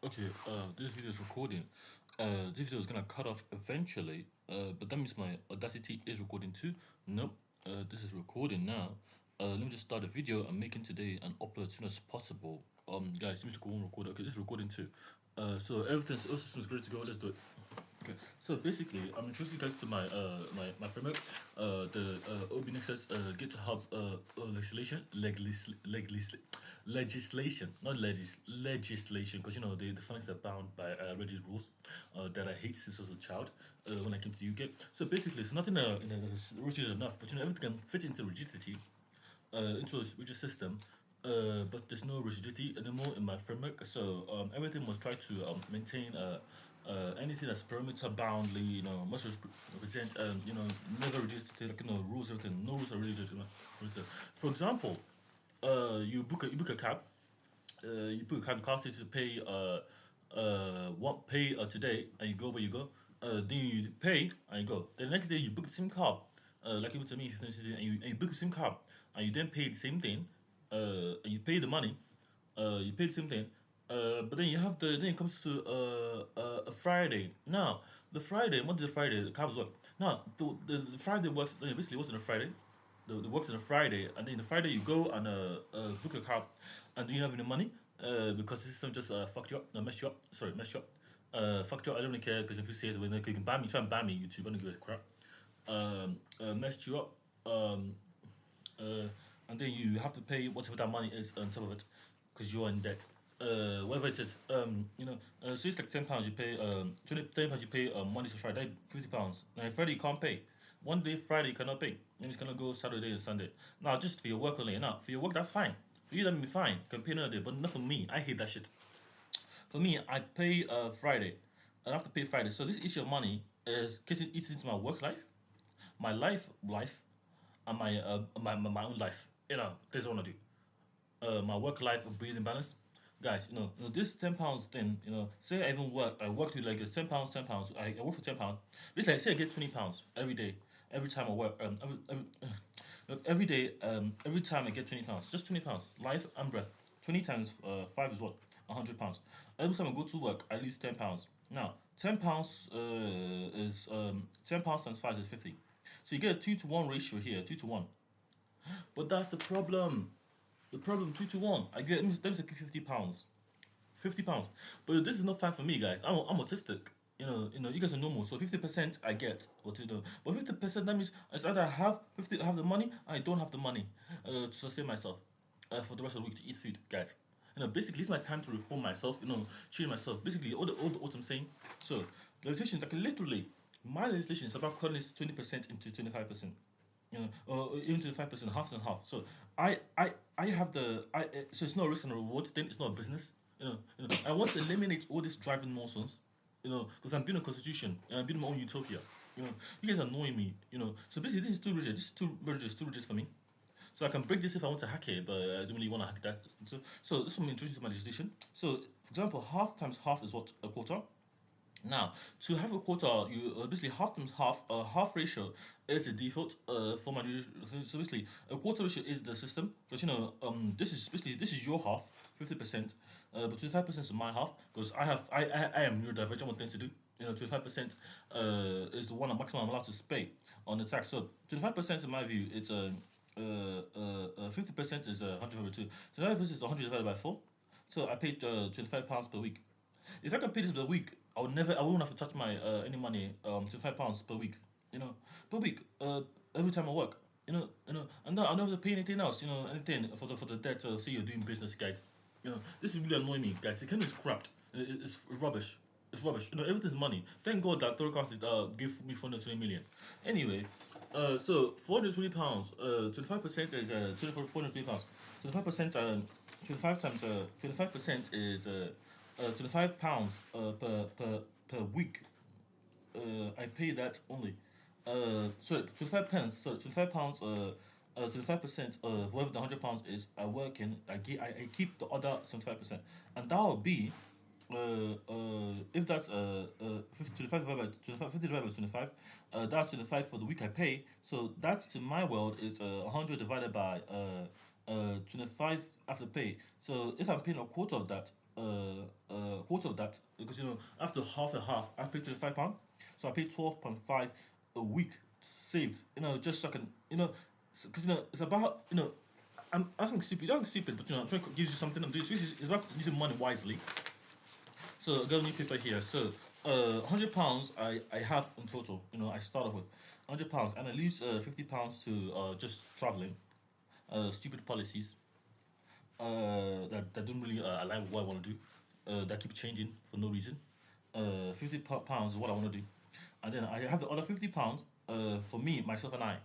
Okay, this video is recording. This video is gonna cut off eventually, but that means my Audacity is recording too. Nope, this is recording now. Let me just start the video I'm making today and upload as soon as possible. Guys, let me just go on record. Okay, this is recording too. So everything's all systems ready to go. Let's do it. Okay, so basically, I'm introducing you guys to my framework, the OBINexus GitHub legislation, not legislation, because you know the functions are bound by Reddit rules that I hate since I was a child when I came to UK. So basically, it's nothing rigid enough, but you know everything can fit into rigidity, into a rigid system. But there's no rigidity anymore in my framework, so everything must try to maintain anything that's perimeter boundly, you know, must represent, you know, never rigidity, like, you know, rules, everything, no rules are rigid, you know. For example, you book a cab, you book a cab, the car says to pay, what pay today, and you go where you go, then you pay and you go. The next day you book the same car, like it was to me, and you book the same car, and you then pay the same thing, and you pay the money, you pay the same thing, but then you have the then it comes to a Friday. Now the Friday, Monday to Friday, the cabs work. Now the Friday works. Basically, it wasn't a Friday. The works on a Friday, and then the Friday you go and book a cab, and do you have any money? Because the system just fucked you up, messed you up. Sorry, messed you up. Fucked you up. I don't really care because if you say it, when you can ban me, try and ban me. YouTube, I don't give a crap. Messed you up. Um, and then you have to pay whatever that money is on top of it because you're in debt. Whatever it is, you know, so it's like £10 you pay, 10 pounds you pay Monday to Friday, £50. Now Friday you can't pay. One day Friday you cannot pay. Then it's gonna go Saturday and Sunday. Now just for your work only. Now for your work that's fine. For you that may be fine. You can pay another day, but not for me. I hate that shit. For me, I pay Friday. I have to pay Friday. So this issue of money is getting eaten into my work life, my life, and my own life. You know, this is what I do. My work life breathing balance. Guys, you know this £10 thing. You know, say I even work. I work with like it's £10, £10. I work for £10. This like say I get £20 every day, every time I work. Every day, every time I get £20, just £20. Life and breath. 20 times 5 is what? £100. Every time I go to work, I lose £10. Now, £10 is £10 times 5 is 50. So you get a 2-to-1 ratio here, 2-to-1. But that's the problem. The problem 2-to-1. I get let me say £50. £50. But this is not fine for me, guys. I'm autistic. You know, you guys are normal. So 50% I get what you know. But 50% that means it's either I have the money, I don't have the money to sustain myself for the rest of the week to eat food, guys. You know, basically it's my time to reform myself. You know, change myself. Basically, all the what I'm saying. So legislation, like literally, my legislation is about cutting this 20% into 25%. You know, or even 25%, half and half. So I have so it's not a risk and a reward thing. It's not a business. I want to eliminate all this driving nonsense. You know, because I'm building a constitution and I'm building my own utopia. You know, you guys annoy me. You know, so basically this is too rigid. This is too rigid for me. So I can break this if I want to hack it, but I don't really want to hack that. So this will introduce my legislation. So for example, half times half is what, a quarter. Now, to have a quarter, you basically half times half. Half ratio is the default for my. So basically, a quarter ratio is the system. But you know, this is your half, 50%. But 25% is my half because I am neurodivergent. What things to do. You know, 25% is the one maximum I'm allowed to pay on the tax. So 25% in my view, it's 50% is 100 over 2. 25% is 100 divided by 4. So I paid £25 per week. If I can pay this per week, I won't have to touch my any money £25 per week. You know, per week. Every time I work. And I'll never have to pay anything else. You know, anything for the debt. Say you're doing business, guys. You know, this is really annoying me, guys. It can be scrapped. It's rubbish. It's rubbish. You know, everything's money. Thank God that third council give me 420 million. Anyway, so £420. 25% is 420 pounds. 25%. 25 times 25% is £25 per week. I pay that only. Sorry, 25 pence. So 25 pounds. 25% of whatever the £100 is, I work in. I keep the other 75%, and that will be if that's 25 divided by 25, 50 divided by 25, that's 25 for the week I pay. So that to my world is 100 divided by 25 after pay. So if I'm paying a quarter of that, quarter of that because after half and half, I pay £25, so I pay 12.5 a week saved. Just so I can because it's about I think stupid. I think stupid, but I'm trying to give you something. I'm doing. It's about using money wisely. So I got a new paper here. So £100 I have in total. I start off with £100 and I lose £50 to just traveling, stupid policies that don't really align with what I want to do. That keep changing for no reason. £50 is what I want to do, and then I have the other £50 for me, myself, and I.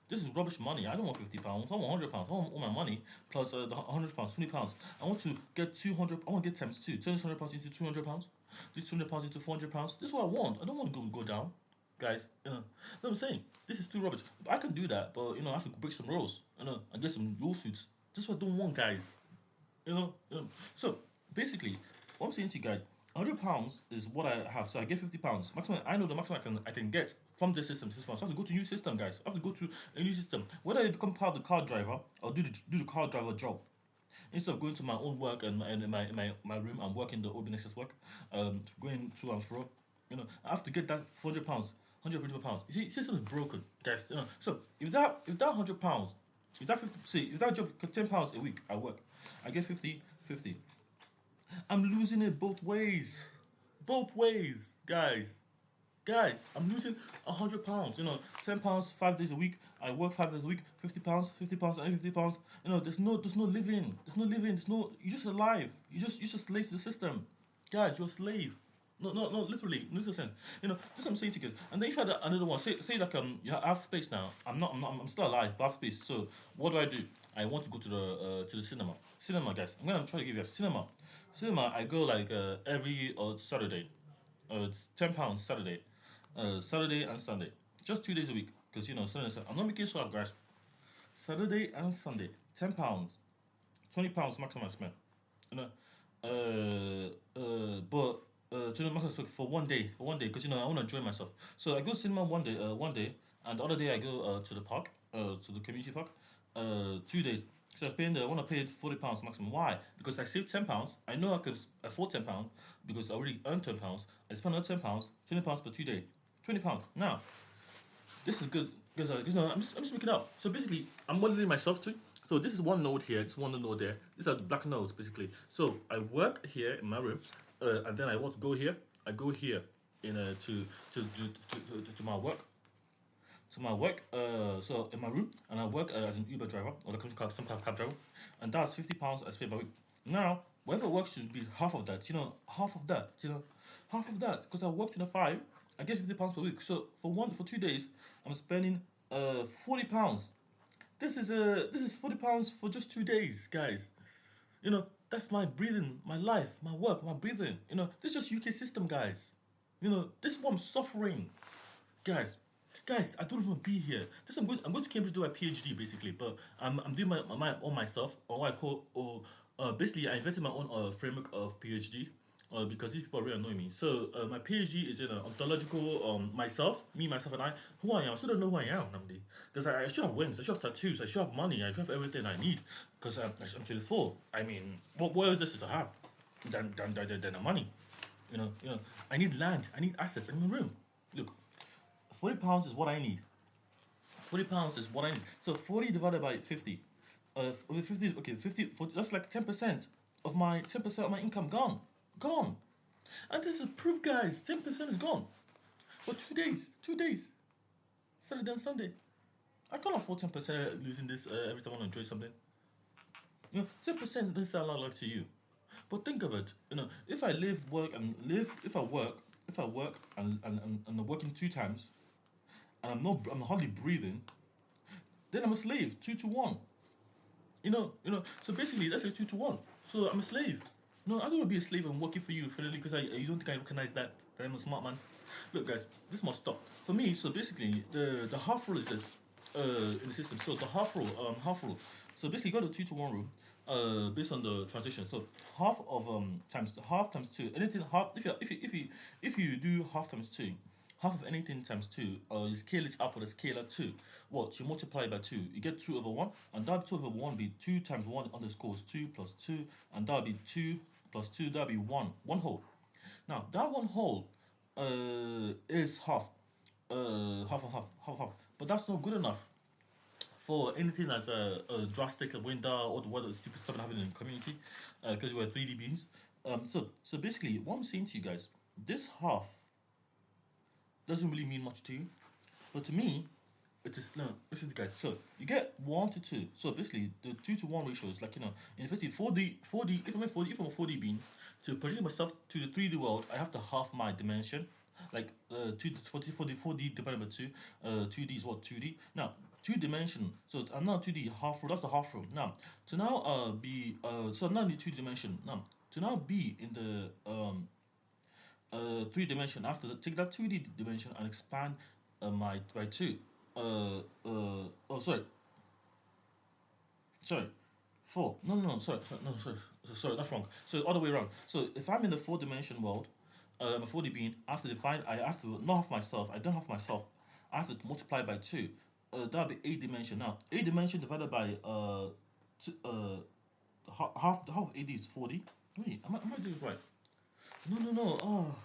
This is rubbish money. I don't want £50. I want £100. I want all my money plus the £100, £20. I want to get 200. I want to get times two. Turn this £100 into £200. This £200 into £400. This is what I want. I don't want to go down, guys. You know what I'm saying? This is too rubbish. But I can do that. But I have to break some rules. And get some lawsuits. This is what I don't want, guys. So basically, what I'm saying to you guys, £100 is what I have. So I get £50 maximum. I know the maximum I can get from the system. So I have to go to a new system, guys. I have to go to a new system. Whether I become part of the car driver or do the car driver job, instead of going to my own work and in my room and working the OBINexus work, going to and fro, I have to get that £400, £100. You see, system is broken, guys. So if that £100, if that 50, see, if that job £10 a week I work, I get 50. I'm losing it both ways. Both ways, guys. Guys, I'm losing £100. £10 5 days a week. I work 5 days a week. £50, £50, and £50. There's no living. There's no living. You're just alive. You're just a slave to the system, guys. You're a slave. No, literally, in literal sense. That's what I'm saying to you guys. And then if you had another one, say like you have space now. I'm still alive, but I have space. So what do? I want to go to the cinema. Cinema, guys. I'm gonna try to give you a cinema. Cinema, I go like every Saturday. It's £10 Saturday, Saturday and Sunday, just 2 days a week. Because Sunday and Sunday. I'm not making sure, guys. Saturday and Sunday, £10, £20 maximum I spend. You know, but to the maximum for one day, because I want to enjoy myself. So I go cinema one day, and the other day I go to the park, to the community park, 2 days. So I want to pay £40 maximum. Why? Because I saved £10. I know I can afford £10 because I already earned £10. I spend another £10, £20 per 2 day, £20. Now, this is good because I'm just making up. So basically, I'm modeling myself too. So this is one node here, it's one node there. These are the black nodes basically. So I work here in my room, and then I want to go here. I go here to my work. To my work, so in my room, and I work as an Uber driver or some kind of cab driver, and that's £50 I spend by week. Now, whatever work should be half of that, half of that, because I work 5, I get £50 per week. So for 2 days, I'm spending £40. This is £40 for just 2 days, guys. That's my breathing, my life, my work, my breathing. This is just UK system, guys. This is what I'm suffering, guys. Guys, I don't want to be here. I'm going to Cambridge to do my PhD basically, but I'm doing my on myself, or what I call, or basically I invented my own framework of PhD. Because these people really annoy me. So my PhD is in ontological myself, and I. Who I am, I still don't know who I am. Because I should have wings, I should have tattoos, I should have money, I should have everything I need. Because I'm 24. I mean, what else is there to have than the money? I need land, I need assets, I need a room. Look, £40 is what I need. £40 is what I need. So 40 divided by 50. 50. Okay, 50. 40, that's like 10% of my income gone. Gone. And this is proof, guys. 10% is gone. For 2 days. 2 days. Saturday and Sunday. I can't afford 10% losing this every time I want to enjoy something. 10% doesn't sound a lot to you. But think of it. If I if I work and I'm working 2 times, and I'm hardly breathing, then I'm a slave. 2 to 1. So basically that's like 2 to 1. So I'm a slave. No, I don't want to be a slave and working for you because you don't think I recognize that I'm a smart man. Look, guys, this must stop. For me, so basically the half rule is this in the system. So the half rule. So basically, you got a 2 to 1 rule based on the transition. So half of times 2. Anything half if you do half times 2. Half of anything times 2, you scale it up with a scalar 2. What? You multiply it by 2. You get 2 over 1, and that 2 over 1 be 2 times 1 underscores 2 plus 2, and that would be 2 plus 2, that'll be 1. 1 whole. Now, that 1 whole is half. Half and half, half, half. But that's not good enough for anything that's drastic, a winter, or the weather, stupid stuff happening in the community, because we're 3D beings. So basically, what I'm saying to you guys, this half doesn't really mean much to you, but to me, it is no. Listen, guys. So you get 1 to 2. So basically, the 2 to 1 ratio is like in basically 4D. If I'm a 4D being, to project myself to the 3D world, I have to half my dimension. Like 2 to 4D divided by 2. 2D is what 2D. Now 2 dimension. So I'm now 2D half row. That's the half row. Now to now be so I'm now in the 2 dimension. Now to now be in the 3 dimension. After that, take that 2D dimension and expand my by 2. Oh, sorry, 4. No, sorry, that's wrong. So other way around. So if I'm in the 4 dimension world, I'm a 4D being. After define, I have to not half myself. I don't half myself. I have to multiply by 2. That'll be 8 dimension. Now 8 dimension divided by half of 80 is 40. Wait, am I doing it right? No. Oh,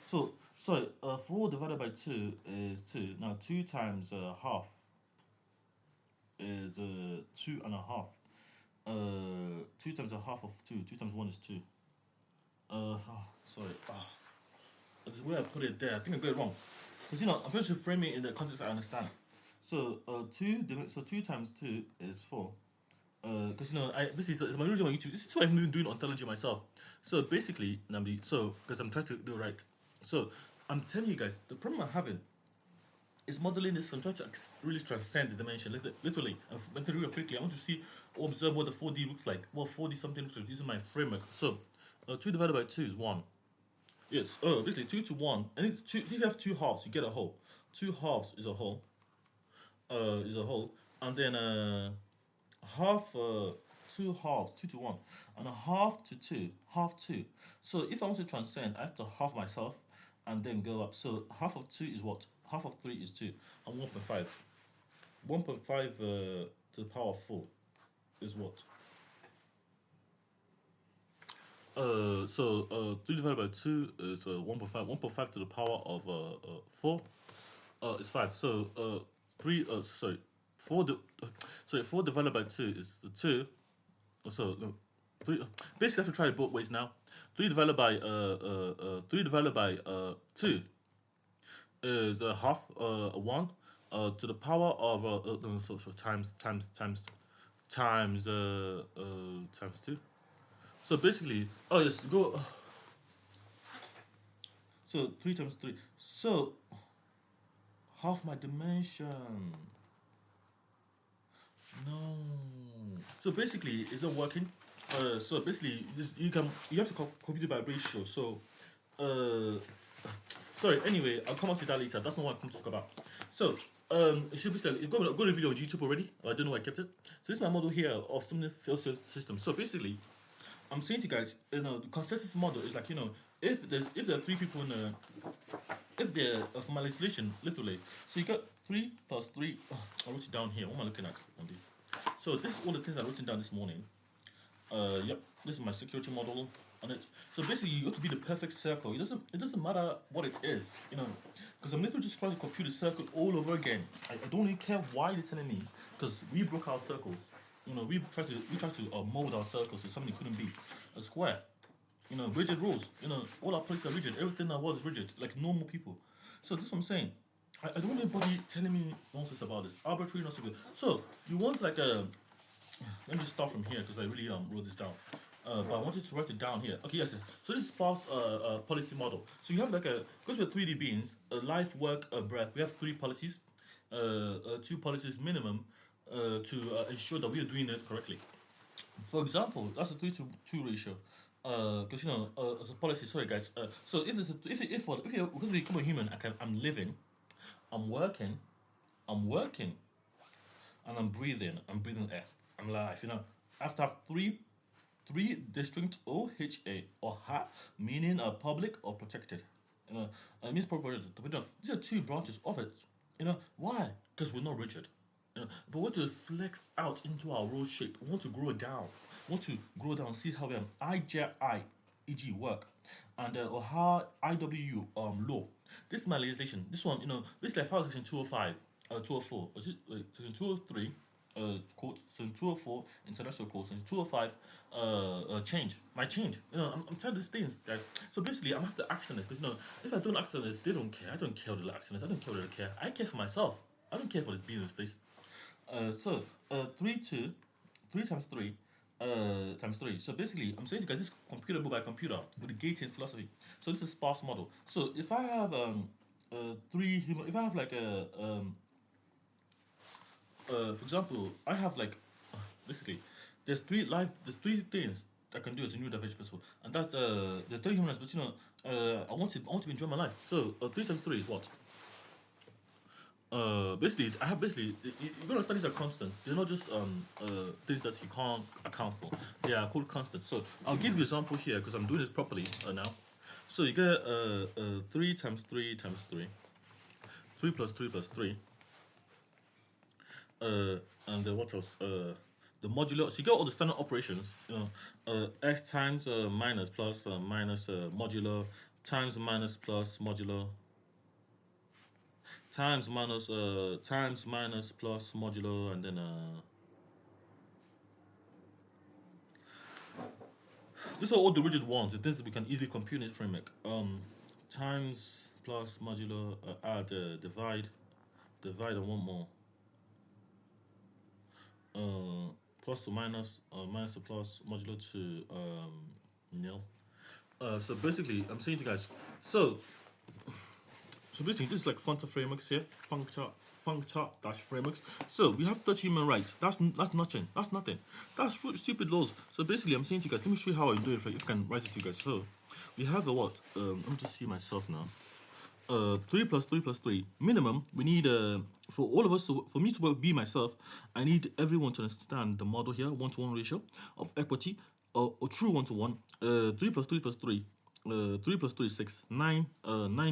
so sorry. 4 divided by 2 is 2. Now 2 times half is 2.5. 2 times a half of 2. 2 times 1 is 2. Sorry. The way I put it there, I think I got it wrong. Because I'm trying to frame it in the context I understand. So 2 times 2 is 4. Because this is my original on YouTube. This is what I'm doing ontology myself. So basically, Namdi. So because I'm trying to do it right. So I'm telling you guys, the problem I'm having is modeling this. I'm trying to really transcend the dimension, literally. And to real quickly, I want to see or observe what the 4D looks like. What 4D something looks like using my framework. So 2 divided by 2 is 1. Yes. Basically 2 to 1. And it's two. If you have 2 halves, you get a whole. 2 halves is a whole. And then half. 2 halves, 2 to 1, and a half to 2, half 2. So if I want to transcend, I have to half myself and then go up. So half of 2 is what? Half of 3 is 2, and 1.5. 1.5 to the power of 4 is what? 3 divided by 2 is 1.5. 1.5 to the power of 4 is 5. So 3. Sorry, 4. 4 divided by 2 is the 2. So no, 3. Basically, I have to try it both ways now. 3 divided by 2 is half 1 to the power of no, times times 2. So basically, oh yes, go. So 3 times 3. So half my dimension. No. So basically, it's not working. So basically, you have to compute it by ratio. So, sorry. Anyway, I'll come on to that later. That's not what I'm going to talk about. So, it should be like got a video on YouTube already. I don't know why I kept it. So this is my model here of some field system. So basically, I'm saying to you guys, the consensus model is like if there are 3 people in if they're from my legislation, literally. So you got 3 plus 3. I wrote it down here. What am I looking at? So this is all the things I wrote down this morning. Yep, this is my security model on it. So basically, you have to be the perfect circle. It doesn't matter what it is, because I'm literally just trying to compute a circle all over again. I don't really care why they're telling me, because we broke our circles. We try to mold our circles so something couldn't be a square. Rigid rules. All our places are rigid. Everything in our world is rigid, like normal people. So this is what I'm saying. I don't want anybody telling me nonsense about this. Arbitrary, not so good. So you want like a. Let me just start from here because I really wrote this down. But I wanted to write it down here. Okay, yes. So this is sparse policy model. So you have like because we're 3D beings, life, work, breath. We have 3 policies, 2 policies minimum, to ensure that we are doing it correctly. For example, that's a 3 to 2 ratio. Because as a policy. Sorry, guys. So if because we become a human, I'm living, I'm working, and I'm breathing air. I'm alive. I have to have three distinct OHA or HA, meaning public or protected. It means public protected. These are 2 branches of it. Why? Because we're not rigid. But we want to flex out into our role shape. We want to grow down. want to grow down, see how IJI, e.g. work, and or how IWU law. This is my legislation. This one, basically I filed section 205, 204, or section 203, quote, section 204, international quote, section 205, change. My change. I'm telling these things, guys. So basically, I'm gonna have to act on this because if I don't act on this, they don't care. I don't care what they'll act on this. I don't care what they care. I care for myself. I don't care for this being in this place. So 3 times 3 times 3. So basically, I'm saying to you guys, this computable by computer with the gating philosophy. So this is sparse model. So if I have if I have like for example, I have like basically there's three things I can do as a new divergent principle, and that's the three human rights. But I want to enjoy my life. So 3 times 3 is what? Basically, you're gonna study are constants. They're not just things that you can't account for. They are called constants. So I'll give you an example here because I'm doing this properly now. So you get 3 times 3 times 3, 3 plus 3 plus 3, and what else? The modulo. So you get all the standard operations. X times minus plus minus modulo times minus plus modulo times minus plus modulo, and then these are all the rigid ones, the things that we can easily compute in this framework. Times plus modulo, add divide and one more. Plus to minus, minus to plus, modulo to nil. So basically, I'm saying to you guys, so basically, this is like functor frameworks here, functor dash frameworks. So we have 30 human rights. That's nothing. That's nothing. That's stupid laws. So basically, I'm saying to you guys, let me show you how I do it. If I can write it to you guys. So we have a what? Let me just see myself now. 3 plus 3 plus 3 minimum. We need for all of us for me to be myself, I need everyone to understand the model here, 1-to-1 ratio of equity, or true 1-to-1. 3 plus 3 plus 3. 3 plus 3 is 6. 9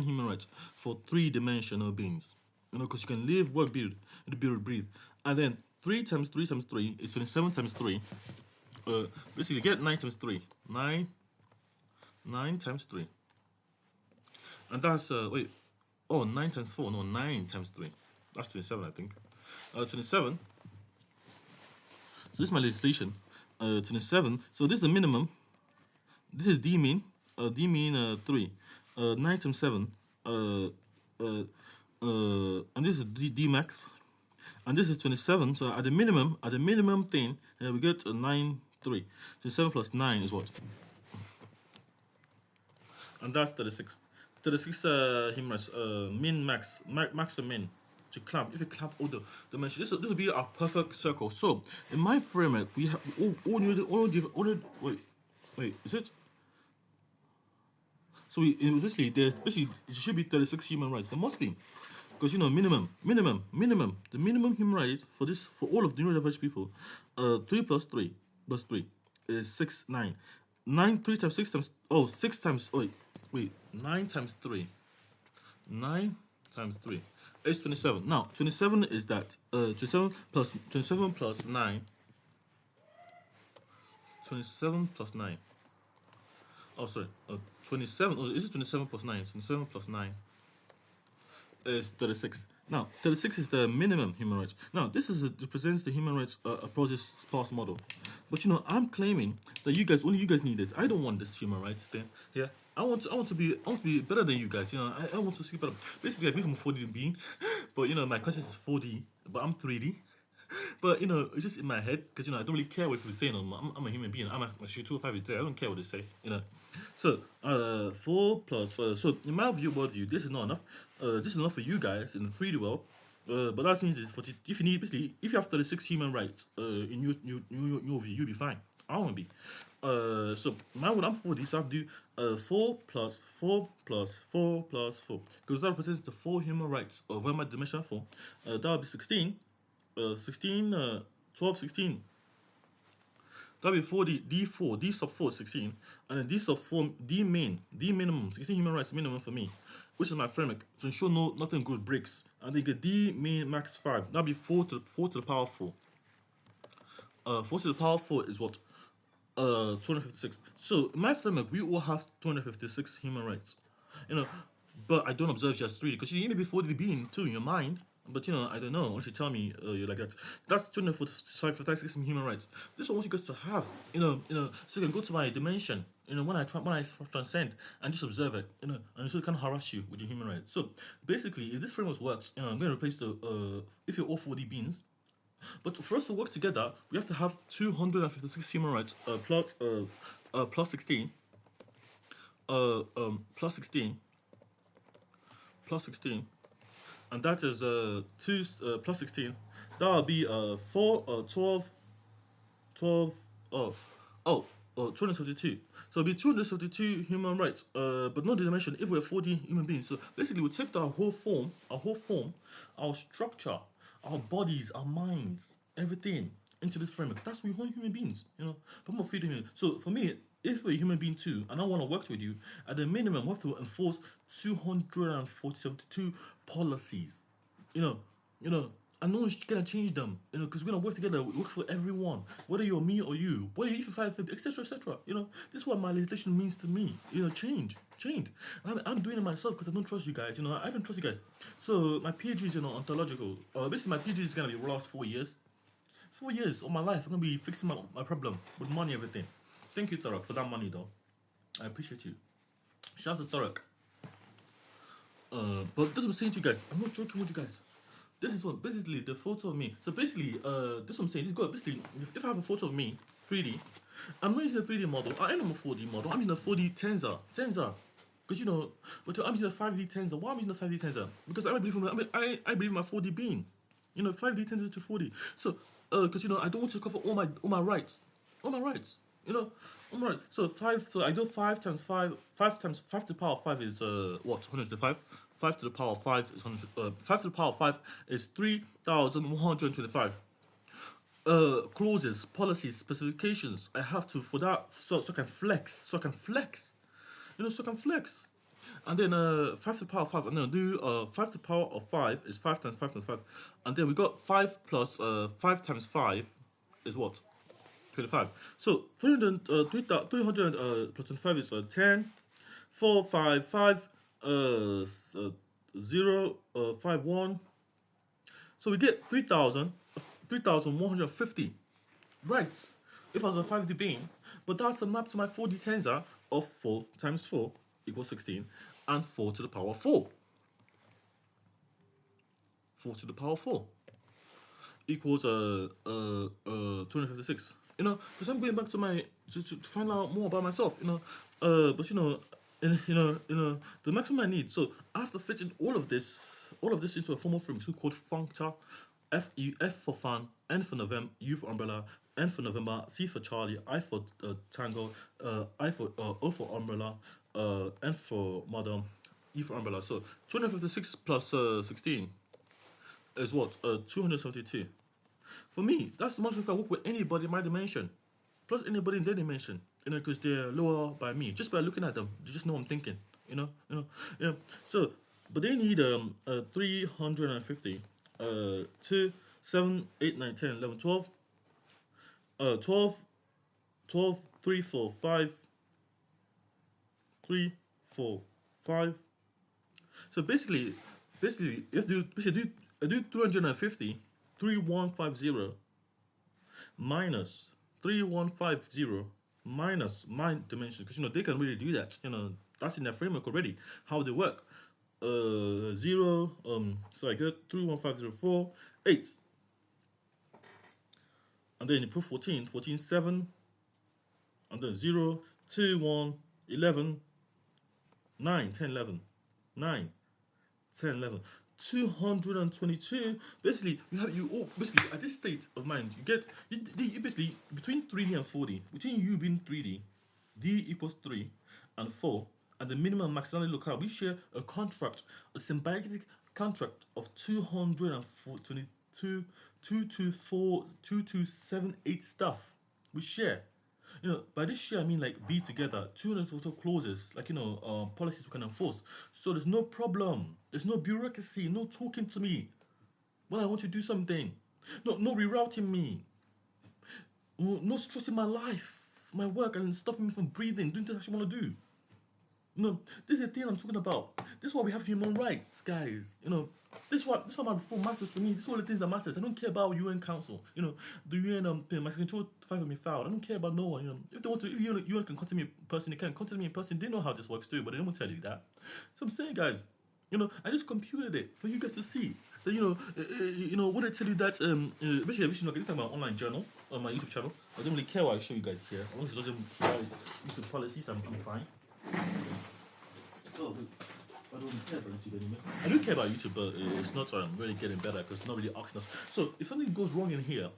human rights for 3-dimensional beings. Because you can live, work, build, breathe. And then 3 times 3 times 3 is 27 times 3. Basically, get 9 times 3. 9 times 3. And that's, 9 times 4. No, 9 times 3. That's 27, I think. 27. So this is my legislation. 27. So this is the minimum. This is D mean. D mean 3. 9 times 7. And this is D max. And this is 27. So at the minimum thing, we get 9, 3. 27 plus 9 is what? And that's 36. 36 human rights, min, max and min. To clamp, if you clamp all the dimensions, this will be our perfect circle. So in my framework, we have wait, is it? So basically it should be 36 human rights. There must be, because minimum. The minimum human rights for all of the neurodivergent people, 3 plus 3 plus 3 is 6, 9. 9 3 times 6 times 6 times 9 times 3. 9 times 3 is 27. Now 27 is that 27 plus 9. 27 plus 9. Oh, sorry. 27. Oh, is it 27 plus 9? 27 plus 9 is 36. Now, 36 is the minimum human rights. Now, this represents the human rights approach sparse model. But I'm claiming that only you guys need it. I don't want this human rights thing. Yeah, I want to be better than you guys. I want to see better. Basically, I believe I'm a 4D being, but my conscience is 4D, but I'm 3D. But it's just in my head because I don't really care what people say. I'm a human being. I'm a 205 is there. I don't care what they say. So 4 plus. So in my worldview, this is not enough. This is enough for you guys in the 3D world. But that means if you have 36 human rights in your view, you'll be fine. I won't be. So I'm 4D, so I have to do 4 plus 4 plus 4 plus 4, because that represents the 4 human rights of my dimension 4. That would be 16. 16, 12, 16. That'll be 4D, D4, D sub 4, 16. And then D sub 4, D minimum, 16 human rights minimum for me, which is my framework, to ensure nothing goes breaks. And then get D min max 5. That'll be 4 to the power 4. 4 to the power 4 is what? 256. So in my framework, we all have 256 human rights. You know, but I don't observe just three because you need before the being too in your mind. But I don't know. Once you tell me you're like that, that's 256 human rights. This one, I want you guys to have. So you can go to my dimension. When I transcend and just observe it. And so it can harass you with your human rights. So basically, if this framework works, I'm going to replace the if you're all 4D beings. But for us to work together, we have to have 256 human rights plus 16, plus 16, plus 16, and that is 2 plus 16. That will be 4, 12, 12, 272. So it'll be 272 human rights, but not the dimension if we're 4D human beings. So basically, we take our whole form, our structure, our bodies, our minds, everything into this framework. That's we whole human beings, But I'm feeding you. So for me, if we're a human being too, and I want to work with you, at the minimum, we have to enforce 242 policies. And no one's gonna change them, because we're gonna work together. We work for everyone, whether you're me or you, whether you fight, etc., etc. This is what my legislation means to me. Change. I'm doing it myself because I don't trust you guys. I don't trust you guys. So my PhD is ontological. Basically, my PhD is gonna be the last 4 years. 4 years of my life, I'm gonna be fixing my problem with money, everything. Thank you, Tarek, for that money, though. I appreciate you. Shout out to Tarek. But this is what I'm saying to you guys. I'm not joking with you guys. This is what basically the photo of me. So basically, this is what I'm saying. Basically, if I have a photo of me, 3D, I'm not using a 3D model. I am a 4D model. I'm using a 4D tensor. Because but I'm using a 5D tensor. Why am I using a 5D tensor? Because I believe in my 4D being. 5D tensor to 4D. So, because I don't want to cover all my rights. All my rights. All my rights. So 5. So I do 5 times 5. 5 times 5 to the power of 5 is what? 105. 5 to the power of 5 is 100. 5 to the power of 5 is 3,125. Clauses, policies, specifications. I have to for that so I can flex. So I can flex. And then 5 to the power of 5. And then do 5 to the power of 5 is 5 times 5 times 5. And then we got 5 plus 5 times 5 is what? 25. So 300 plus 25 is 10. 4, 5, 5. 0, 5, 1. So we get 3,150 rights if I was a 5D being. But that's a map to my 4D tensor of 4 times 4 equals 16 and 4 to the power of 4. 4 to the power of 4 equals 256. Because I'm going back to my to find out more about myself. But the maximum I need. So I have to fit in all of this into a formal framework called functor. F for fun, N for November, U for umbrella, N for November, C for Charlie, I for Tango, I for O for umbrella, N for mother, E for umbrella. So 256 plus 16 is what? 272. For me, that's the much if I work with anybody in my dimension, plus anybody in their dimension. Because they're lower by me. Just by looking at them, you just know what I'm thinking. So, but they need 350. 2, 7, 8, 9, 10, 11, 12. 12, 3, 4, 5. 3, 4, 5. So basically, you have to do 350, 3150 minus 3150 minus my dimensions, because they can really do that. That's in their framework already. How they work. 0. So I get 31504 8, and then you put 14, 7, and then 0, 2, 1, 11, 9, 10, 11, 9, 10, 11. 222. Basically, you all basically at this state of mind, you get you basically between 3D and 4D, between you being 3D, D equals 3 and 4, and the minimum maximally local, we share a contract, a symbiotic contract of 222, 2278 stuff. We share. By this share I mean like be together, 240 clauses, like policies we can enforce. So there's no problem. There's no bureaucracy, no talking to me when I want to do something. No rerouting me. No stressing my life. my work and stopping me from breathing, doing things I actually want to do. No, this is the thing I'm talking about. This is why we have human rights, guys. This is what my reform matters for me. This is all the things that matters. I don't care about UN Council. The UN thing, my control 5 of me filed. I don't care about no one. If they want to, if UN can contact me in person, they can contact me in person. They know how this works too, but they don't tell you that. So I'm saying, guys, I just computed it for you guys to see. That, when I tell you that, basically, this is my online journal on my YouTube channel. I don't really care what I show you guys here. As long as it doesn't violate YouTube policies, I'm fine. Oh, I don't care about YouTube anymore. I do care about YouTube, but it's not really getting better because it's not really asking us. So if something goes wrong in here,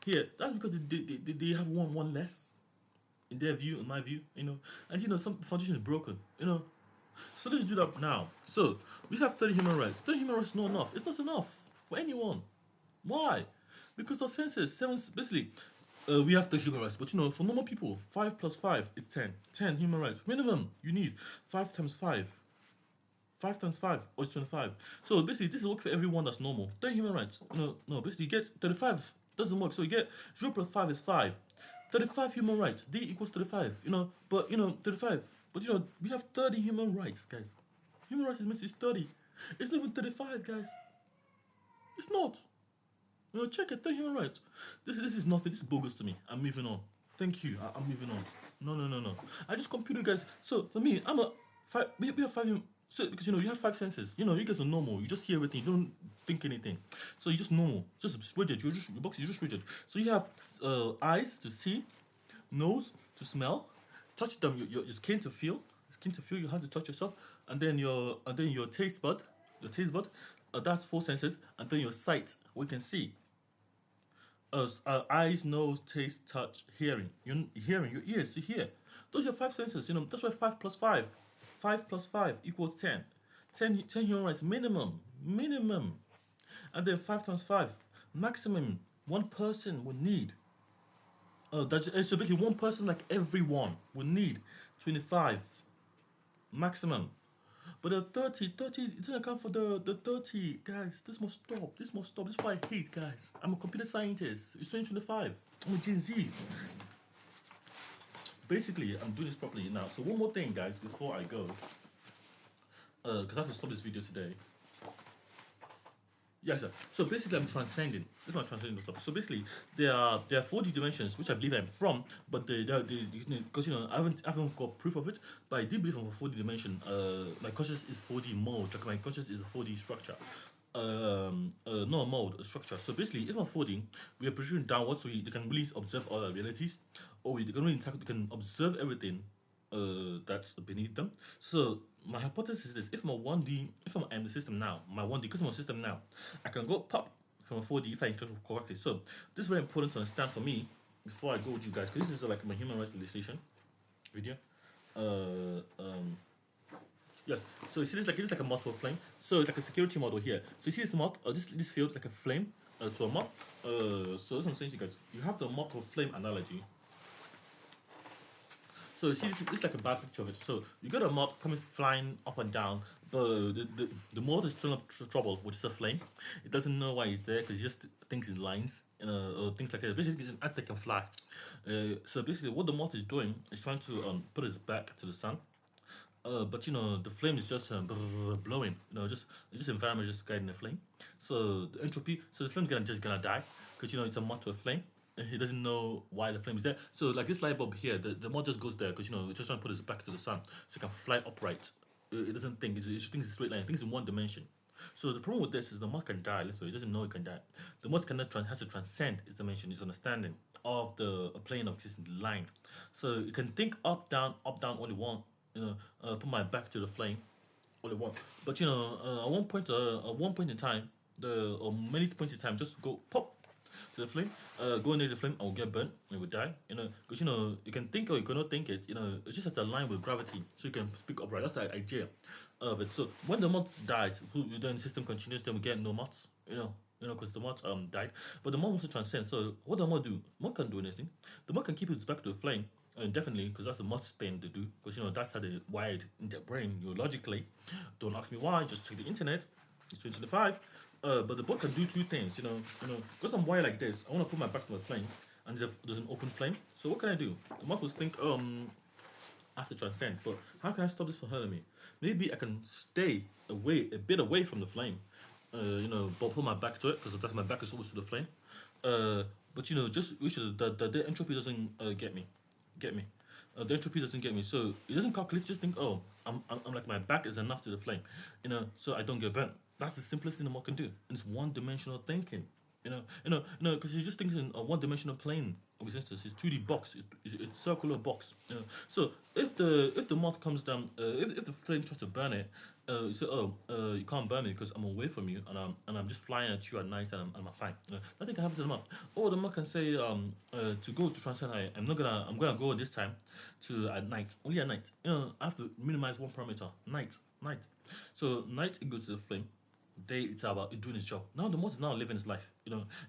here, that's because they have one less in their view, in my view, and some foundation is broken, So let's do that now. So we have 30 human rights. 30 human rights is not enough. It's not enough for anyone. Why? Because the census, basically, we have 30 human rights, but for normal people, 5 plus 5 is 10. 10 human rights. Minimum, you need 5 times 5. 5 times 5 or 25. So basically, this is work for everyone that's normal. 30 human rights. No, basically, you get 35. Doesn't work. So you get 0 plus 5 is 5. 35 human rights. D equals 35. But 35. But we have 30 human rights, guys. Human rights is 30. It's not even 35, guys. It's not. Check it. 30 human rights. This is nothing. This is bogus to me. I'm moving on. Thank you. I'm moving on. No. I just computed, guys. So for me, I'm a 5. We have 5. So because you have 5 senses. You guys are normal. You just see everything. You don't think anything. So you're just normal. Just rigid. Your box is just rigid. So you have eyes to see, nose to smell, touch them. Your skin to feel. Your hand to touch yourself, and then your taste bud. That's 4 senses, and then your sight. We can see. Eyes, nose, taste, touch, hearing. Hearing, your ears to hear. Those are 5 senses. That's why 5 plus 5. 5 plus 5 equals 10. 10 human rights minimum. And then 5 times 5 maximum. One person would need. So basically, one person like everyone would need 25 maximum. But the 30, it doesn't account for the 30, guys. This must stop. This is why I hate, guys. I'm a computer scientist. It's 2025. I'm a Gen Z. Basically, I'm doing this properly now. So one more thing, guys, before I go, because I have to stop this video today. Yes, sir. So basically, I'm transcending. This is my transcending stuff. So basically, there are 4D dimensions, which I believe I'm from, but because I haven't got proof of it, but I do believe I'm a 4D dimension. My conscious is 4D mode. Like my conscious is a 4D structure. Not a mode, a structure. So basically, if I'm 4D, we are projection downwards, so they can really observe all our realities, or they can observe everything that's beneath them. So my hypothesis is this: if I'm in the system now, my 1D, because I'm a system now, I can go pop from a 4D if I interpret correctly. So this is very important to understand for me before I go with you guys, because this is like my human rights legislation video. Yes. So you see this like a moth to a flame. So it's like a security model here. So you see this moth, this field like a flame to a moth. So that's what I'm saying to you guys. You have the moth to a flame analogy. So you see this is like a bad picture of it. So you got a moth coming flying up and down. The moth is throwing up trouble, which is a flame. It doesn't know why it's there because it just thinks it lines, or things like that. Basically, it's an ant that can fly. So basically, what the moth is doing is trying to put its back to the sun. But the flame is just blowing. Just environment just guiding the flame. So the entropy. So the flame's just gonna die because it's a moth to a flame. He doesn't know why the flame is there. So like this light bulb here, the moth just goes there because it's just trying to put its back to the sun so it can fly upright. It doesn't think. It just thinks it's a straight line. It thinks in one dimension. So the problem with this is the moth can die. Literally, it doesn't know it can die. The moth has to transcend its dimension, its understanding of a plane of existing line. So it can think up, down, all it want. Put my back to the flame, all it want. But at one point in time, or many points in time, just go pop to the flame, go near the flame, and will get burnt, and it will die. Because you can think or you cannot think it. It's just at a line with gravity, so you can speak upright. That's the idea of it. So when the moth dies, then the system continues. Then we get no moths. Because the moth died. But the moth wants to transcend. So what the moth do? Moth can't do anything. The moth can keep its back to the flame. Definitely, because that's the moth's thing to do. Because that's how they wired in their brain, logically. Don't ask me why. Just check the internet. It's 2025. But the bot can do 2 things. Because I'm wired like this. I want to put my back to the flame. and there's an open flame. So what can I do? The monk will think, I have to transcend, but how can I stop this from hurting me? Maybe I can stay away, a bit away from the flame, but put my back to it because that's my back is always to the flame. But just which is the entropy doesn't get me. The entropy doesn't get me, so it doesn't calculate. Just think, oh, I'm like my back is enough to the flame, so I don't get burnt. That's the simplest thing the mod can do, and it's one-dimensional thinking. Because you're just thinking in a one-dimensional plane of existence. It's 2D box. It's circular box. So if the mod comes down, if the flame tries to burn it, you say, oh, you can't burn me because I'm away from you, and I'm just flying at you at night, and I'm fine. Nothing can happen to the mod. Or the mod can say, to go to Transcend, I'm gonna go this time to at night, only at night. I have to minimize one parameter, night. So night it goes to the flame. Day it's about it's doing its job. Now the mod is now living its life.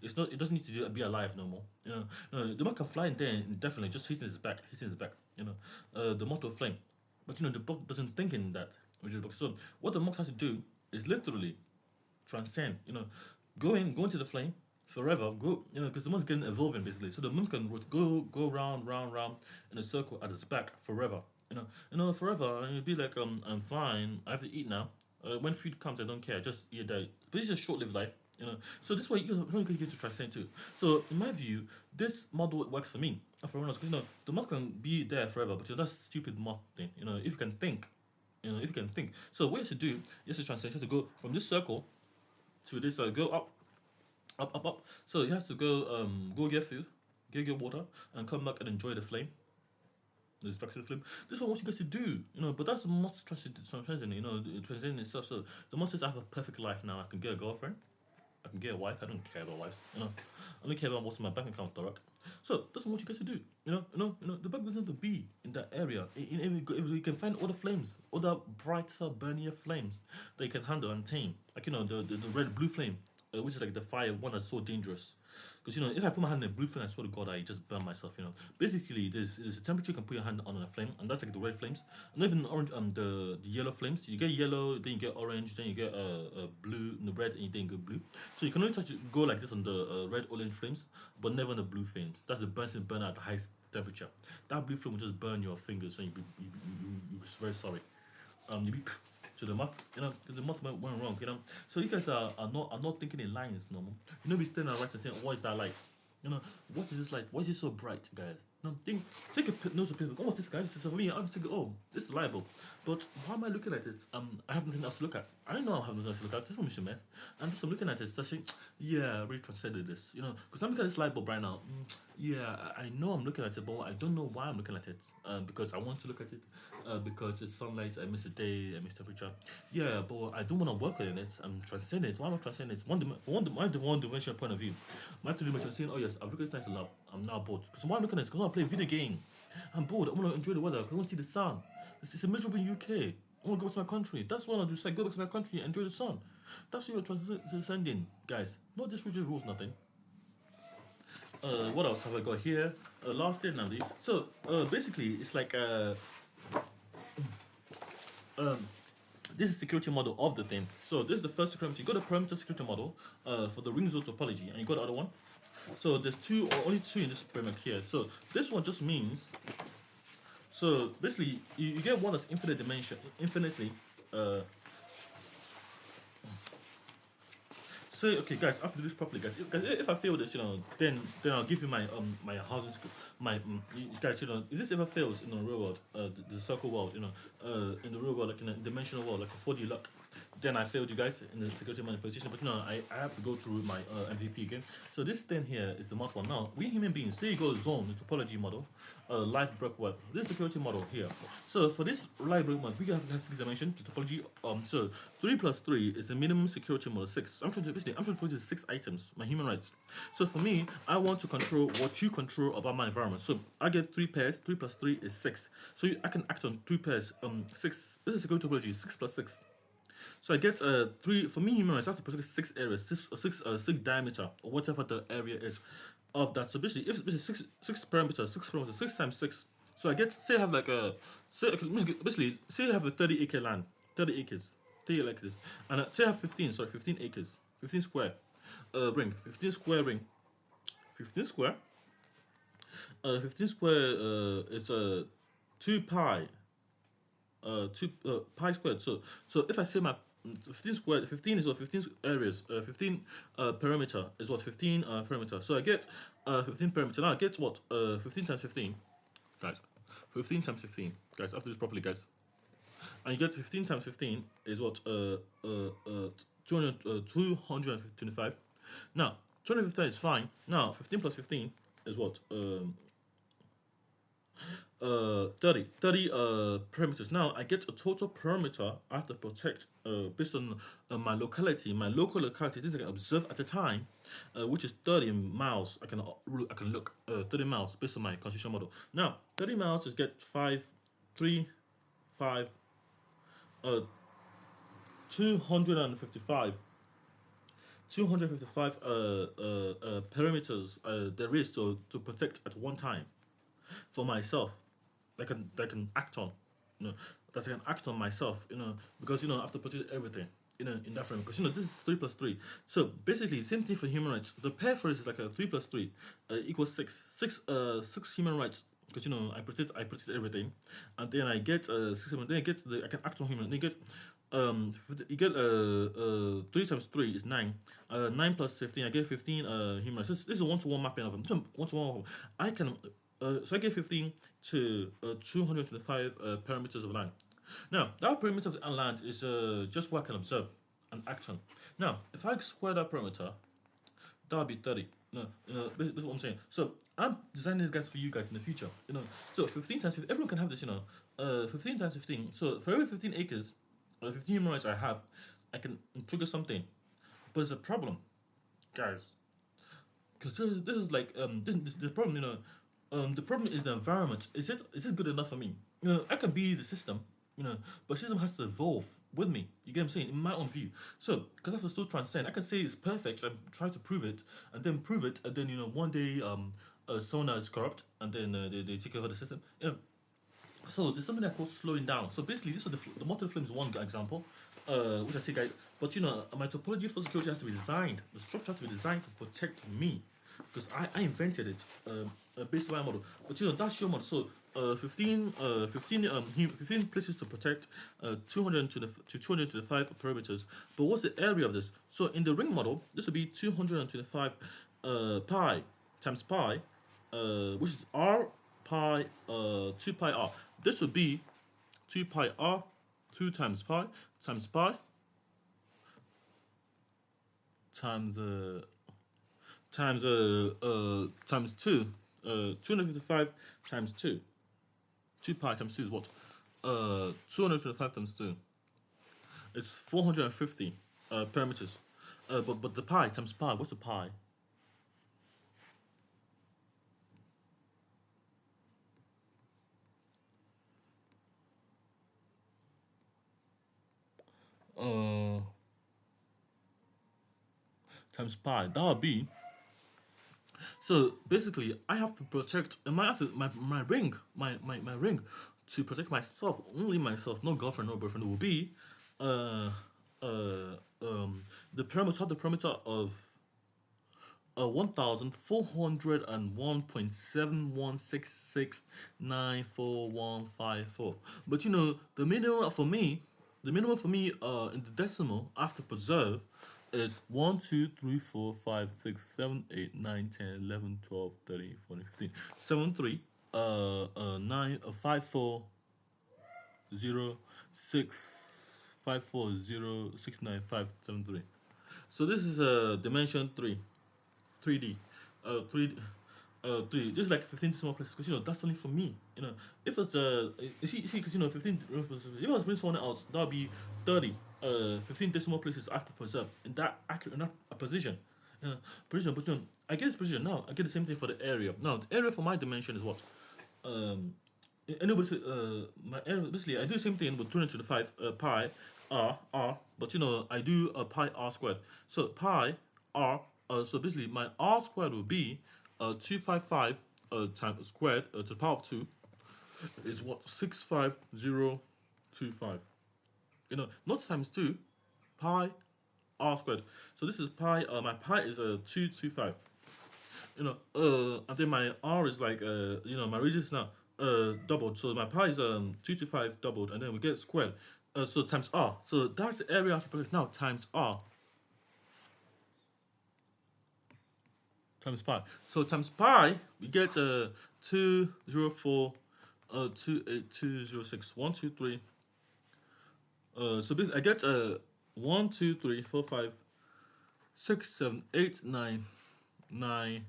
It's not. It doesn't need to be alive no more. The mod can fly in there and definitely just hitting his back. The mod will flame, but the book doesn't think in that. Which is the book. So what the mod has to do is literally transcend. Go into the flame forever. Go. Because the mod's getting evolving basically. So the moon can go round in a circle at its back forever. Forever. And it'd be like I'm fine. I have to eat now. When food comes, I don't care. Just eat that. But it's a short-lived life, So this way, you don't get to transcend too. So in my view, this model works for me and for everyone else because the mod can be there forever, but that's stupid mod thing. If you can think, if you can think. So what you have to do is to transcend. You have to go from this circle to this. Go up. So you have to go get food, get water, and come back and enjoy the flame. This back to the flame. This is what you guys to do, But that's the most transcending, transcending itself. So the most says I have a perfect life now. I can get a girlfriend, I can get a wife. I don't care about wives, I don't care about what's in my bank account, Dorok. So that's what you guys to do, The bank doesn't have to be in that area. If we can find other flames, other brighter, burnier flames that you can handle and tame, like the red blue flame, which is like the fire one that's so dangerous. Because if I put my hand in a blue flame, I swear to God, I just burn myself. Basically, there's a temperature you can put your hand on a flame, and that's like the red flames. And even orange, the yellow flames. You get yellow, then you get orange, then you get blue, and the red, and then you get blue. So you can only go like this on the red, orange flames, but never on the blue flames. That's the burn at the highest temperature. That blue flame will just burn your fingers, and you'll be very sorry. You be to the math, because the math went wrong, So you guys are not thinking in lines no more. Be standing right and saying, what is that light? What is this light? Why is it so bright, guys? Take a note of people. Oh, what's this, guys? So for me, I'm thinking, oh, this is liable. But why am I looking at it? I have nothing else to look at. I know I have nothing else to look at. This is Mr. Meth. And just I'm looking at it, saying, yeah, I really transcended this. Because I'm looking at this light bulb right now. Yeah, I know I'm looking at it, but I don't know why I'm looking at it. Because I want to look at it. Because it's sunlight, I miss the day, I miss temperature. Yeah, but I don't want to work on it. I'm transcending it. Why am I transcending it? One dimensional point of view. My two dimension saying, oh yes, I've looked at this nice love. I'm now bored. Because why I'm looking at this? Because I want to play a video game. I'm bored. I want to enjoy the weather. I want to see the sun. It's a miserable UK. I want to go back to my country. That's what I do. Say, go back to my country and enjoy the sun. That's what you're transcending, guys. Not just rigid rules, nothing. What else have I got here? Last thing, Nandi. So, basically, it's like this is security model of the thing. So this is the first security. You got a perimeter security model for the ring zone topology, and you got the other one. So there's only two in this framework here. So this one just means. So basically, you get one that's infinitely. So okay, guys, I have to do this properly, guys. If I fail this, then I'll give you my my housing school. Guys, if this ever fails in the real world, the circle world, in the real world, like in a dimensional world, like a 4D luck, then I failed you guys in the security manipulation. But I have to go through my MVP again. So this thing here is the mod one. Now we human beings, say you go zone, the topology model, life break web. This security model here. So for this life break model, we have 6 dimension to topology. So 3 plus 3 is the minimum security model 6. I'm trying to put 6 items, my human rights. So for me, I want to control what you control about my environment. So I get 3 pairs. 3 plus 3 is 6. So I can act on 3 pairs. 6. This is security topology. 6 plus 6. So I get 3 for me. Human rights. I have to put 6 areas, 6 diameter or whatever the area is of that. So basically, if it's 6 parameters, 6 times 6. So I get, say I have like a, basically say I have a 30 acre land, 30 acres, 30 like this, and say I have 15 acres, 15 square ring, 15 square ring, 15 square. 15 square is 2 pi, 2 pi squared. So if I say my 15 squared, 15 is what 15 areas, 15 perimeter is what 15 perimeter. So I get 15 perimeter. Now I get what 15 times 15, guys. 15 times 15, guys. I have to do this properly, guys. And you get 15 times 15 is what 200 225. Now 250 is fine. Now 15 plus 15 is what 30 perimeters. Now I get a total perimeter I have to protect based on my locality, my local locality, things I can observe at a time, which is 30 miles. I can look 30 miles based on my constitution model. Now 30 miles is get 5, 3, 5, 255. 255 perimeters there is to protect at one time for myself that I can act on, you know, that I can act on myself, because I have to protect everything, in that frame. Because this is 3 plus 3. So basically, same thing for human rights. The pair phrase is like a 3 plus 3 equals 6. 6 human rights. Because I protect everything, and then I get 6 human. Then I can act on human. Then you get 3 times 3 is 9. 9 plus 15, I get 15 human rights. This is a one-to-one mapping of them. One-to-one. I can so I get 15 to 225 parameters of land. Now, that perimeter of the land is just what I can observe and act on. Now, if I square that perimeter, that would be 30. No, this is what I'm saying. So I'm designing these guys for you guys in the future. So 15 times 15, everyone can have this. 15 times 15. So for every 15 acres, or 15 human rights I have, I can trigger something. But there's a problem, guys. Because this is like this the problem. The problem is the environment. Is it good enough for me? I can be the system. But system has to evolve with me. You get what I'm saying? In my own view. So, because I have to still transcend, I can say it's perfect and try to prove it, and then prove it, and then one day someone is corrupt, and then they take over the system. So there's something that calls slowing down. So basically, this is the multiple flame is one example, which I say, guys. But my topology for security has to be designed. The structure has to be designed to protect me, because I invented it based on my model. But that's your model. So 15 places to protect, 200 to 225 perimeters. But what's the area of this? So in the ring model, this would be 225 pi times pi, which is r pi 2 pi r. This would be 2 pi r, 2 times pi times 2 255 times 2. 2 pi times 2 is what? 225 times 2 is 450 parameters. But the pi times pi, what's the pi? Times pi, that would be. So basically, I have to protect my ring, my ring, to protect myself, only myself, no girlfriend, no boyfriend. It will be the perimeter of 1,401.716694,154. But the minimum for me, in the decimal I have to preserve is 1, 2, 3, 4, 5, 6, 7, 8, 9, 10, 11, 12, 13, 14, 15, 7, 3, 9, 5, 4, 0, 6, 5, 4, 0, 6, 9, 5, 7, 3. So this is dimension 3. 3D, 3. Just like 15 decimal places, because that's only for me. If it's you see, because 15. If I was bringing someone else, that would be 30. 15 decimal places I have to preserve in that accurate enough position. Position, but I get this position now. I get the same thing for the area. Now the area for my dimension is what? Anybody my area basically I do the same thing with 225 pi r, but I do a pi r squared. So pi r. So basically, my r squared will be 255 times squared to the power of 2 is what? 65025. Not times 2, pi r squared. So this is pi. My pi is 225. And then my R is like, my radius now doubled. So my pi is 2 to 5 doubled, and then we get squared. So times R. So that's the area of the project now times R times pi. So times pi, we get 204 28206 123. So basically I get 1 2 3 4 5 6 7 8 9 9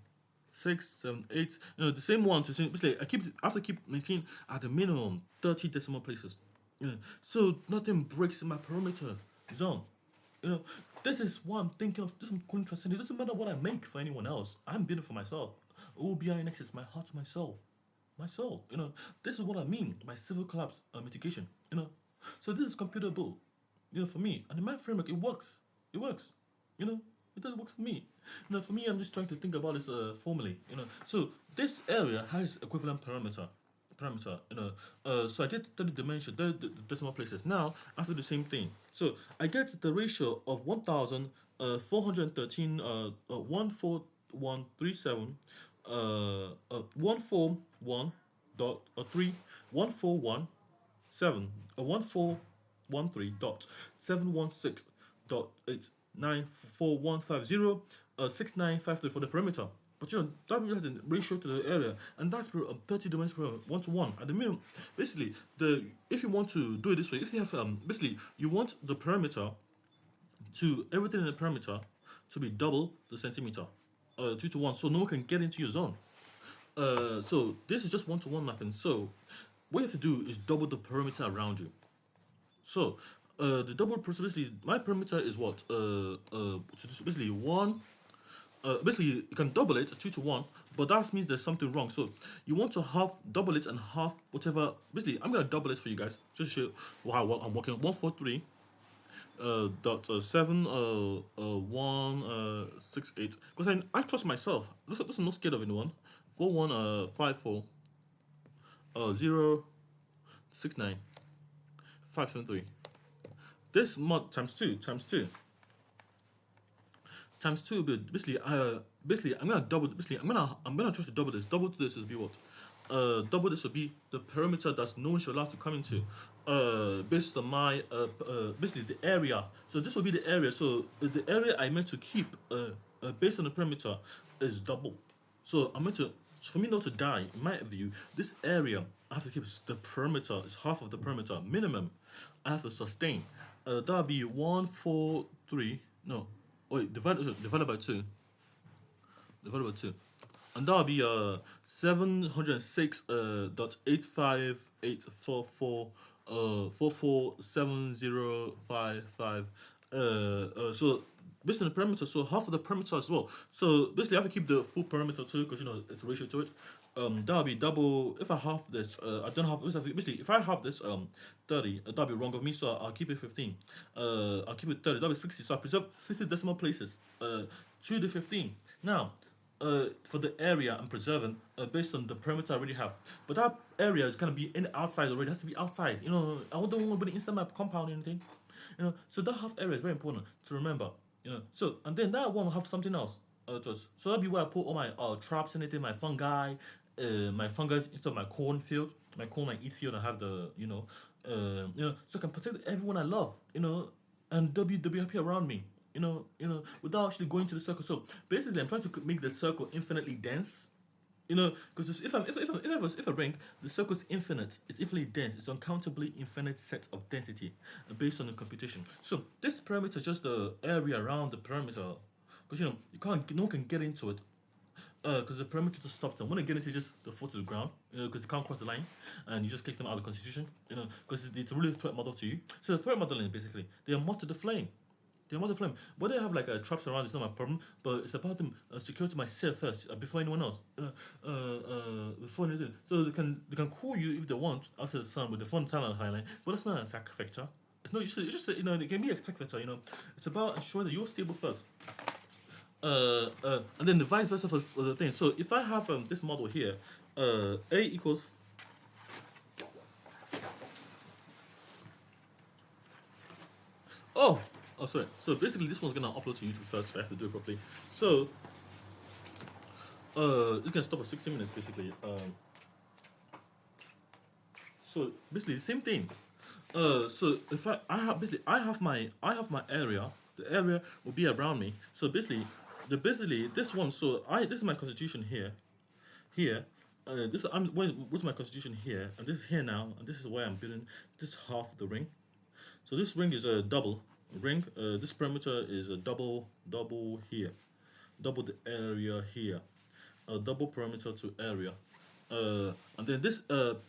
6 7 8. The same one to basically I have to keep maintaining at the minimum 30 decimal places. So nothing breaks in my perimeter zone. This is what I'm thinking of. This is calling Transcend. It doesn't matter what I make for anyone else. I'm building for myself. OBINexus, my heart, my soul. My soul. This is what I mean. My civil collapse mitigation. So this is computable. For me. And in my framework, it works. It works. It does work for me. For me, I'm just trying to think about this formally. So this area has equivalent parameter. So I get 30 dimension, the decimal places. Now I have to do the same thing. So I get the ratio of 1,413 14137 141 dot 3 141 1413 dot 716 dot 8 94150 6953 for the perimeter. But that really has a ratio to the area, and that's 30 dimensions per 1 to 1. At the minimum, basically, if you want to do it this way, if you have basically you want the perimeter to everything in the perimeter to be double the centimeter, 2 to 1, so no one can get into your zone. So this is just 1 to 1 mapping. So what you have to do is double the perimeter around you. So the double basically my perimeter is what basically 1. Basically you can double it 2 to 1, but that means there's something wrong. So you want to double it and half whatever. Basically I'm gonna double it for you guys just to show how I'm working. 143 dot 7168, because I trust myself. This is not scared of anyone. 4154 069 573. This mod times 2 basically I'm gonna double. Basically I'm gonna try to double this. Double this will be what? Double this will be the perimeter that no one should allow to come into. Based on my basically the area. So this will be the area. So the area I meant to keep based on the perimeter is double. So I'm meant to, for me not to die, in my view, this area I have to keep the perimeter is half of the perimeter minimum. I have to sustain. That'll be 143. No. Wait, divided by 2. Divided by 2. And that'll be 706.85844 447055. So based on the perimeter, so half of the perimeter as well. So basically I have to keep the full perimeter too, because it's a ratio to it. That'll be double. If I half this, I don't have. Basically, if I have this 30, that'll be wrong of me. So I'll keep it 15. I'll keep it 30. That'll be 60. So I preserve 60 decimal places. 2 to 15. Now, for the area I'm preserving, based on the perimeter I already have. But that area is gonna be outside already. It has to be outside. I don't want to be inside my compound or anything. So that half area is very important to remember. So and then that one will have something else. So that'll be where I put all my traps and anything, my fungi instead of my cornfield, my eat field. I have the so I can protect everyone I love, and they'll be happy around me, without actually going to the circle. So basically, I'm trying to make the circle infinitely dense, because if I rank the circle is infinite, it's infinitely dense. It's uncountably infinite set of density based on the computation. So this perimeter is just the area around the perimeter, because no one can get into it. Because the perimeter just stops them. When they get into just the foot to the ground, because they can't cross the line, and you just kick them out of the constitution, because it's really a threat model to you. So the threat modeling basically, they are mod to the flame. Whether they have like traps around, it's not my problem, but it's about them security myself first, before anyone else. Before anything. So they can call you if they want outside the sun with the fun talent highlight, but that's not an attack vector. It's not. It's just it can be an attack vector. It's about ensuring that you're stable first. And then the vice versa for the thing. So if I have this model here, A equals sorry. So basically this one's gonna upload to YouTube first, so I have to do it properly. So It's gonna stop at 60 minutes basically. So basically the same thing. So if I have basically I have my area. The area will be around me. So basically this one. So I this is my constitution here. Here, where's my constitution here, and this is here now, and this is where I'm building this half of the ring. So this ring is a double ring. This perimeter is a double here, double the area here, a double perimeter to area. And then this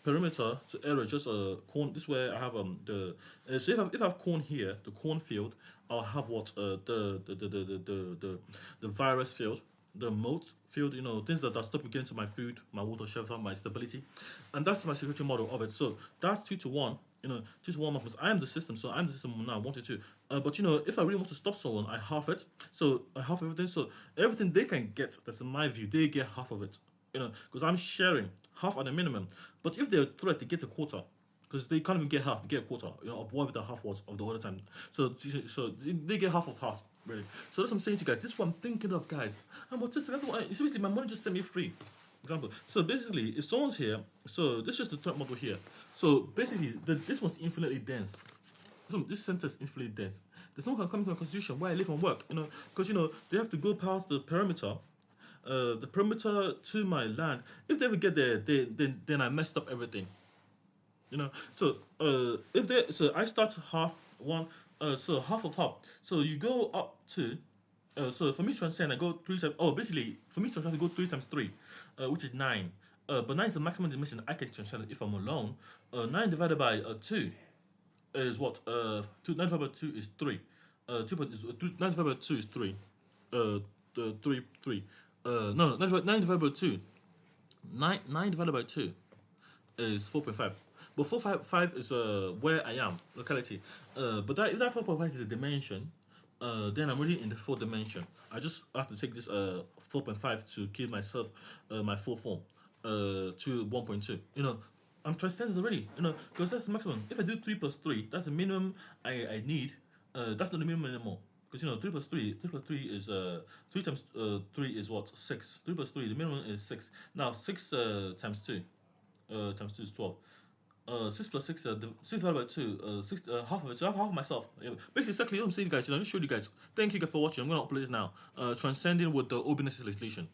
perimeter to area just a corn. This is where I have the so if I have corn here, the cornfield, I'll have what the virus field, the moat field. You know, things that stop me getting to my food, my water, shelter, my stability, and that's my security model of it. So that's 2 to 1. You know, 2 to 1 because I am the system, so I'm the system now. I wanted to, but you know, if I really want to stop someone, I half it. So I half everything. So everything they can get, that's in my view, they get half of it. You know, because I'm sharing half at the minimum. But if they're a threat, they get a quarter. Because they can't even get half, they get a quarter, you know, of whatever the half was of the other time. So they get half of half, really. So that's what I'm saying to you guys. This is what I'm thinking of, guys. I'm autistic. That's why, seriously, my money just sent me free. Example. So basically, if someone's here, so this is just the threat model here. So basically, this one's infinitely dense. This center is infinitely dense. There's no one coming to my constitution where I live and work, you know, because you know they have to go past the perimeter to my land. If they ever get there, then I messed up everything. You know. So I start half one. So half of half. So you go up to. So for me to transcend, I go 3 times. Oh, basically for me to transcend, I go 3 times 3, which is 9. But 9 is the maximum dimension I can transcend if I'm alone. 9 divided by 2 is what? 9 divided by 2 is 3. 9 divided by 2 is 3. The 3. No, 9 divided by 2. 9 divided by 2 is 4.5. But 4.5 is where I am, locality. But if that 4.5 is a dimension, then I'm really in the 4th dimension. I just have to take this 4.5 to give myself my full form to 1.2. You know, I'm transcended already. You know, because that's the maximum. If I do 3 plus 3, that's the minimum I need. That's not the minimum anymore. Because you know, 3 plus 3 is 3 times 3 is what? 6. 3 plus 3, the minimum is 6. Now 6 times 2 times 2 is 12. 6 plus 6, 6 divided by 2, half of it. So I have half of myself. Yeah, basically, exactly what I'm saying, guys. You know, I just showed you guys. Thank you guys for watching. I'm gonna upload this now. Transcending with the OBINexus legislation.